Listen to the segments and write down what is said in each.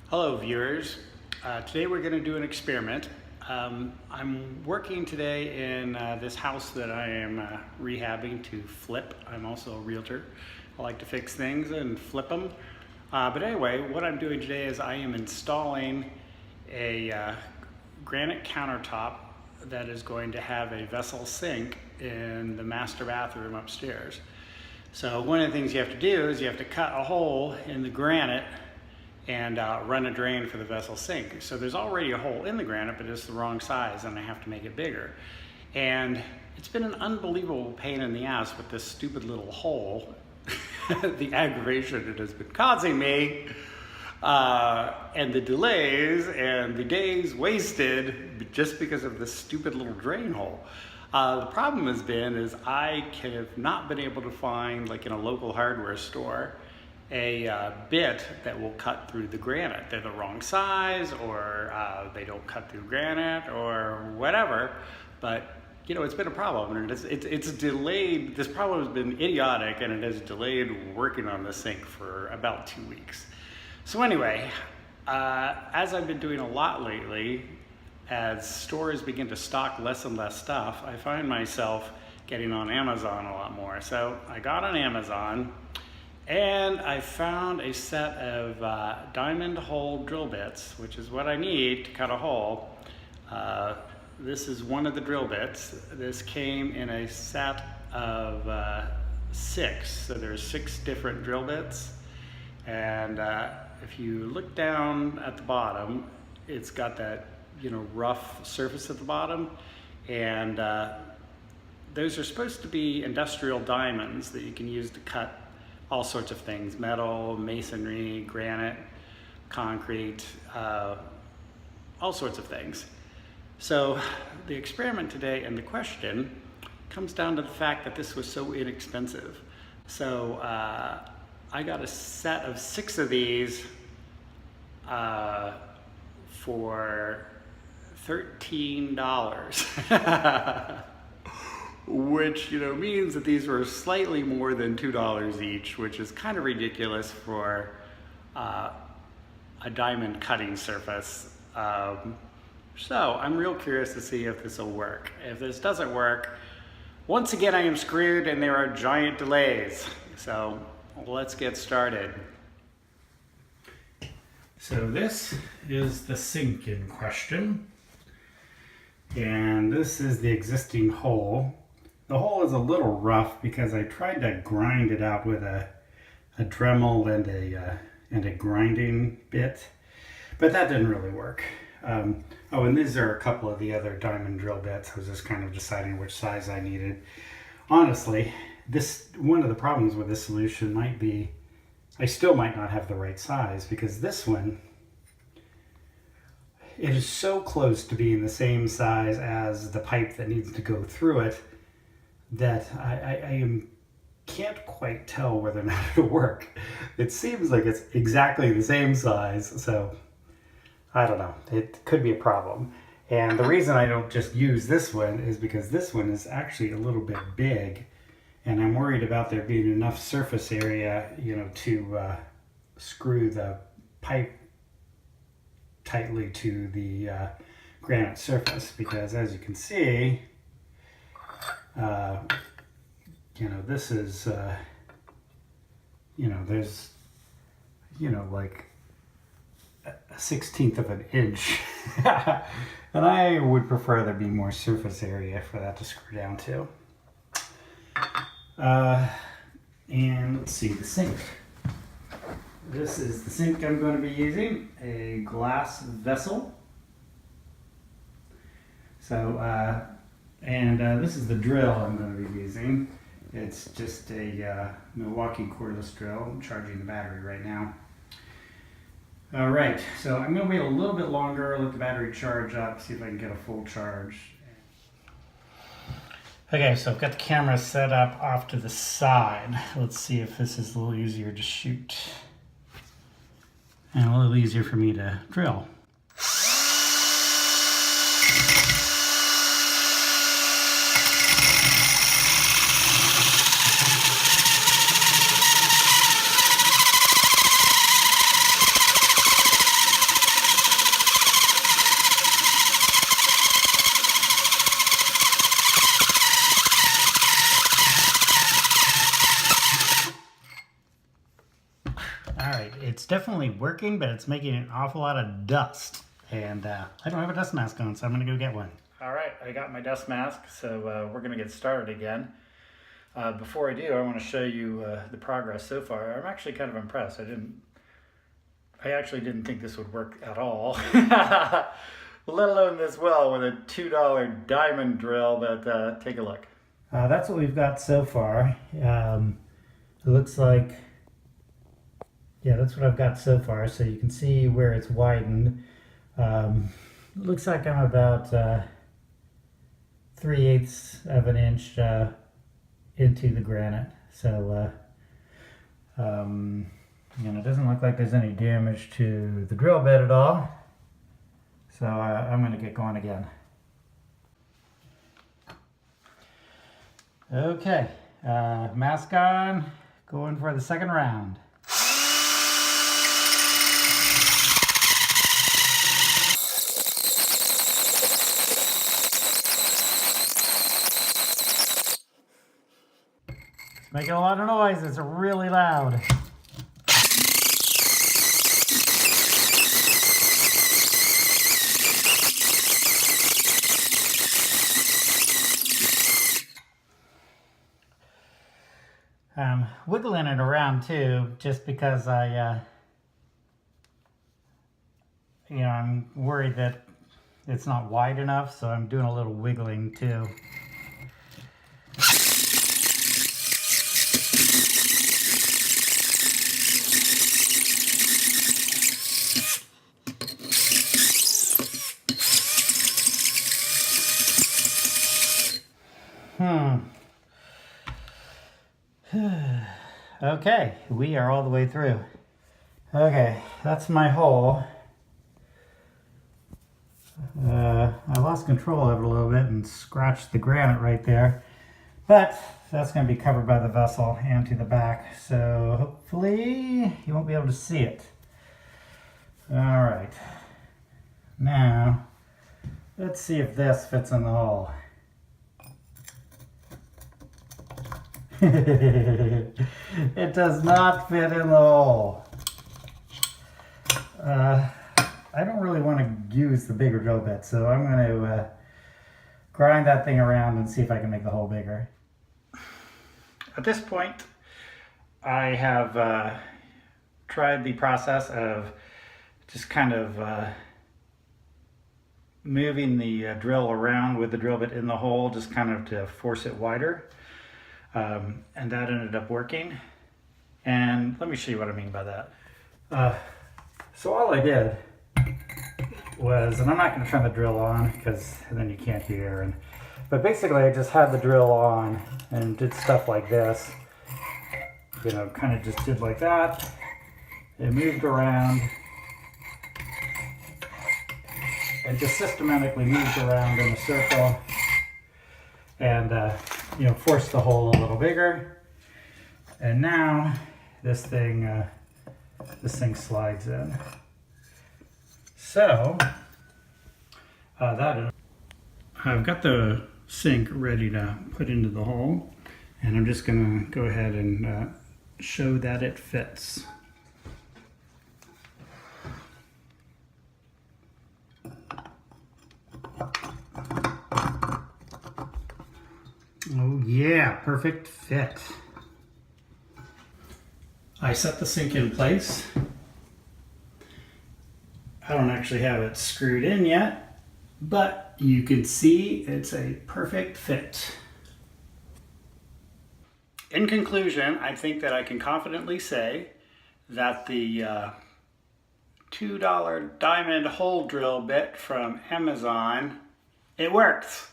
Hello viewers. Today we're going to do an experiment. I'm working today in this house that I am rehabbing to flip. I'm also a realtor. I like to fix things and flip them. But anyway, what I'm doing today is I am installing a granite countertop that is going to have a vessel sink in the master bathroom upstairs. So one of the things you have to do is you have to cut a hole in the granite and run a drain for the vessel sink. So there's already a hole in the granite, but it's the wrong size and I have to make it bigger. And it's been an unbelievable pain in the ass with this stupid little hole, the aggravation it has been causing me, and the delays and the days wasted just because of this stupid little drain hole. The problem has been is I have not been able to find, like in a local hardware store, a bit that will cut through the granite. They're the wrong size, or they don't cut through granite, or whatever. But you know, it's been a problem, and it's delayed. This problem has been idiotic, and it has delayed working on this sink for about 2 weeks. So anyway, as I've been doing a lot lately, as stores begin to stock less and less stuff, I find myself getting on Amazon a lot more. So I got on Amazon, and I found a set of diamond hole drill bits, which is what I need to cut a hole. This is one of the drill bits. This came in a set of 6, so there's 6 different drill bits. And if you look down at the bottom, it's got that, you know, rough surface at the bottom, and those are supposed to be industrial diamonds that you can use to cut all sorts of things: metal, masonry, granite, concrete, all sorts of things. So the experiment today and the question comes down to the fact that this was so inexpensive. So I got a set of 6 of these for $13. Which, you know, means that these were slightly more than $2 each, which is kind of ridiculous for a diamond cutting surface. So I'm real curious to see if this will work. If this doesn't work, once again I am screwed and there are giant delays. So let's get started. So this is the sink in question, and this is the existing hole. The hole is a little rough because I tried to grind it out with a Dremel and a grinding bit, but that didn't really work. Oh, and these are a couple of the other diamond drill bits. I was just kind of deciding which size I needed. Honestly, one of the problems with this solution might be I still might not have the right size, because this one, it is so close to being the same size as the pipe that needs to go through it that I can't quite tell whether or not it'll work. It seems like it's exactly the same size, so I don't know. It could be a problem. And the reason I don't just use this one is because this one is actually a little bit big, and I'm worried about there being enough surface area, you know, to screw the pipe tightly to the granite surface, because as you can see, you know, this is, you know, there's, you know, like a 1/16 of an inch. And I would prefer there be more surface area for that to screw down to. And let's see, the sink. This is the sink I'm going to be using, a glass vessel. So, this is the drill I'm going to be using. It's just a Milwaukee cordless drill. I'm charging the battery right now. All right, so I'm going to wait a little bit longer, let the battery charge up, see if I can get a full charge. Okay, so I've got the camera set up off to the side. Let's see if this is a little easier to shoot and a little easier for me to drill. definitely working, but it's making an awful lot of dust. And I don't have a dust mask on, so I'm gonna go get one. All right, I got my dust mask, so we're gonna get started again. Before I do, I want to show you the progress so far. I'm actually kind of impressed. I actually didn't think this would work at all, let alone this well with a $2 diamond drill, but take a look. That's what we've got so far. It looks like, yeah, that's what I've got so far. So you can see where it's widened. It looks like I'm about 3/8 of an inch into the granite. So, it doesn't look like there's any damage to the drill bit at all. So I'm going to get going again. Okay, mask on, going for the second round. It's making a lot of noise, it's really loud. I'm wiggling it around too, just because I'm worried that it's not wide enough, so I'm doing a little wiggling too. Okay, we are all the way through. Okay, that's my hole. I lost control of it a little bit and scratched the granite right there, but that's going to be covered by the vessel and to the back, so hopefully you won't be able to see it. All right, now let's see if this fits in the hole. It does not fit in the hole. I don't really want to use the bigger drill bit, so I'm going to grind that thing around and see if I can make the hole bigger. At this point, I have tried the process of just kind of moving the drill around with the drill bit in the hole, just kind of to force it wider. And that ended up working. And let me show you what I mean by that. So all I did was, and I'm not going to turn the drill on because then you can't hear, but basically I just had the drill on and did stuff like this. Kind of just did like that. It moved around and just systematically moved around in a circle and forced the hole a little bigger. And now this thing slides in. So I've got the sink ready to put into the hole, and I'm just going to go ahead and show that it fits. Oh yeah, perfect fit. I set the sink in place. I don't actually have it screwed in yet, but you can see it's a perfect fit. In conclusion, I think that I can confidently say that the $2 diamond hole drill bit from Amazon, it works.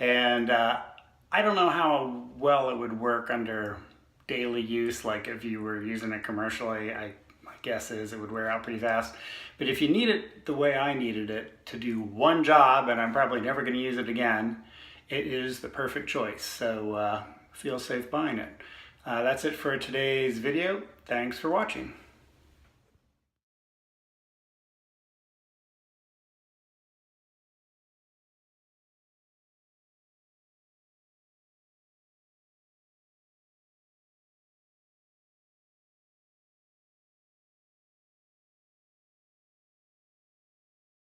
And I don't know how well it would work under daily use, like if you were using it commercially. My guess is it would wear out pretty fast. But if you need it the way I needed it to do one job, and I'm probably never going to use it again, it is the perfect choice. So feel safe buying it. That's it for today's video. Thanks for watching.